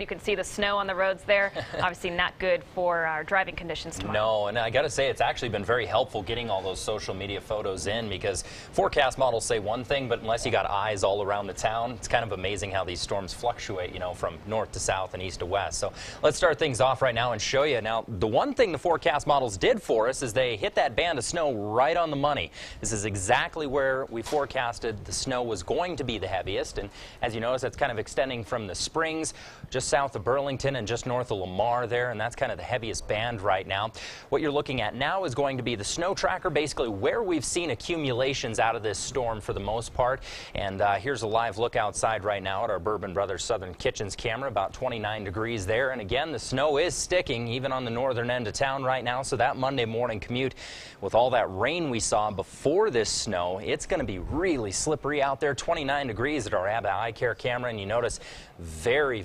You can see the snow on the roads there. Obviously not good for our driving conditions tomorrow. No, and I got to say it's actually been very helpful getting all those social media photos in, because forecast models say one thing, but unless you got eyes all around the town, it's kind of amazing how these storms fluctuate, you know, from north to south and east to west. So let's start things off right now and show you. Now, the one thing the forecast models did for us is they hit that band of snow right on the money. This is exactly where we forecasted the snow was going to be the heaviest, and as you notice, it's kind of extending from the Springs just south of Burlington and just north of Lamar there, and that's kind of the heaviest band right now. What you're looking at now is going to be the snow tracker, basically where we've seen accumulations out of this storm for the most part. And here's a live look outside right now at our Bourbon Brothers Southern Kitchens camera, about 29 degrees there. And again, the snow is sticking even on the northern end of town right now, so that Monday morning commute with all that rain we saw before this snow, it's going to be really slippery out there. 29 degrees at our Abba Eye Care camera, and you notice very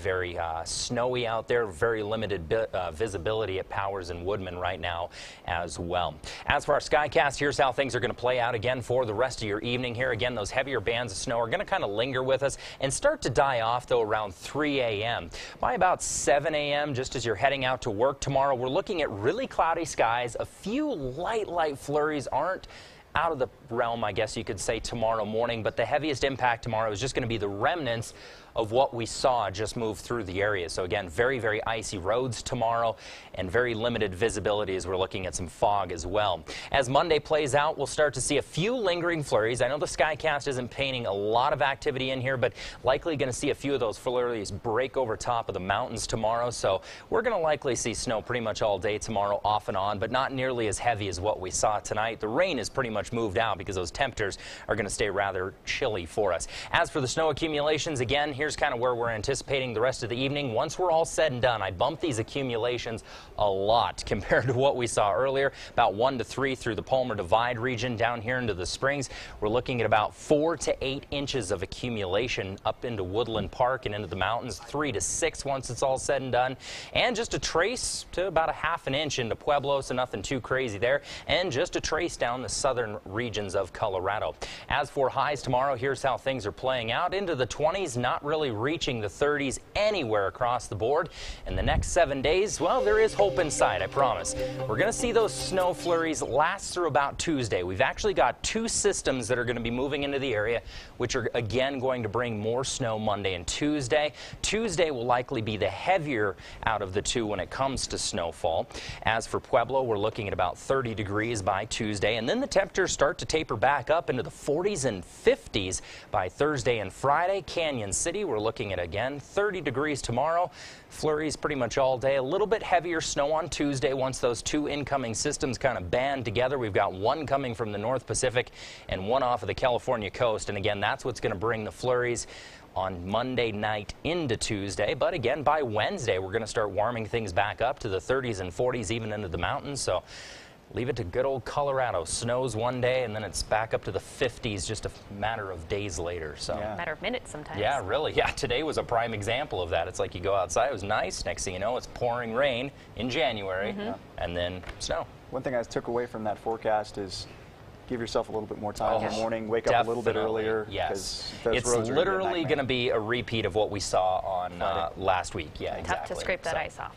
snowy out there, very limited visibility at Powers and Woodman right now as well. As for our Skycast, here's how things are going to play out again for the rest of your evening here. Again, those heavier bands of snow are going to kind of linger with us and start to die off, though, around 3 a.m. By about 7 a.m., just as you're heading out to work tomorrow, we're looking at really cloudy skies. A few light flurries aren't out of the realm, I guess you could say, tomorrow morning, but the heaviest impact tomorrow is just going to be the remnants of what we saw just move through the area. So again, very icy roads tomorrow and very limited visibility as we're looking at some fog as well. As Monday plays out, we'll start to see a few lingering flurries. I know the Skycast isn't painting a lot of activity in here, but likely going to see a few of those flurries break over top of the mountains tomorrow. So we're going to likely see snow pretty much all day tomorrow, off and on, but not nearly as heavy as what we saw tonight. The rain is pretty much moved out because those temperatures are going to stay rather chilly for us. As for the snow accumulations, again, here's kind of where we're anticipating the rest of the evening. Once we're all said and done, I bumped these accumulations a lot compared to what we saw earlier, about 1 to 3 through the Palmer Divide region down here into the Springs. We're looking at about 4 to 8 inches of accumulation up into Woodland Park and into the mountains, 3 to 6 once it's all said and done, and just a trace to about a ½ an inch into Pueblo, so nothing too crazy there, and just a trace down the southern regions of Colorado. As for highs tomorrow, here's how things are playing out. Into the 20s, not really reaching the 30s anywhere across the board. In the next 7 days, well, there is hope in sight, I promise. We're going to see those snow flurries last through about Tuesday. We've actually got 2 systems that are going to be moving into the area, which are again going to bring more snow Monday and Tuesday. Tuesday will likely be the heavier out of the 2 when it comes to snowfall. As for Pueblo, we're looking at about 30 degrees by Tuesday, and then the temperatures start to taper back up into the 40s and 50s by Thursday and Friday. Canyon City, we're looking at, again, 30 degrees tomorrow. Flurries pretty much all day. A little bit heavier snow on Tuesday once those 2 incoming systems kind of band together. We've got one coming from the North Pacific and one off of the California coast. And again, that's what's going to bring the flurries on Monday night into Tuesday. But again, by Wednesday, we're going to start warming things back up to the 30s and 40s, even into the mountains. So leave it to good old Colorado. Snows one day, and then it's back up to the 50s just a matter of days later. So a matter of minutes sometimes. Yeah, really. Yeah, today was a prime example of that. It's like you go outside, it was nice. Next thing you know, it's pouring rain in January, and then snow. One thing I took away from that forecast is give yourself a little bit more time in the morning. Wake up a little bit earlier. Yes. It's literally going to be a repeat of what we saw on last week. Yeah, exactly. Tough to scrape that ice off.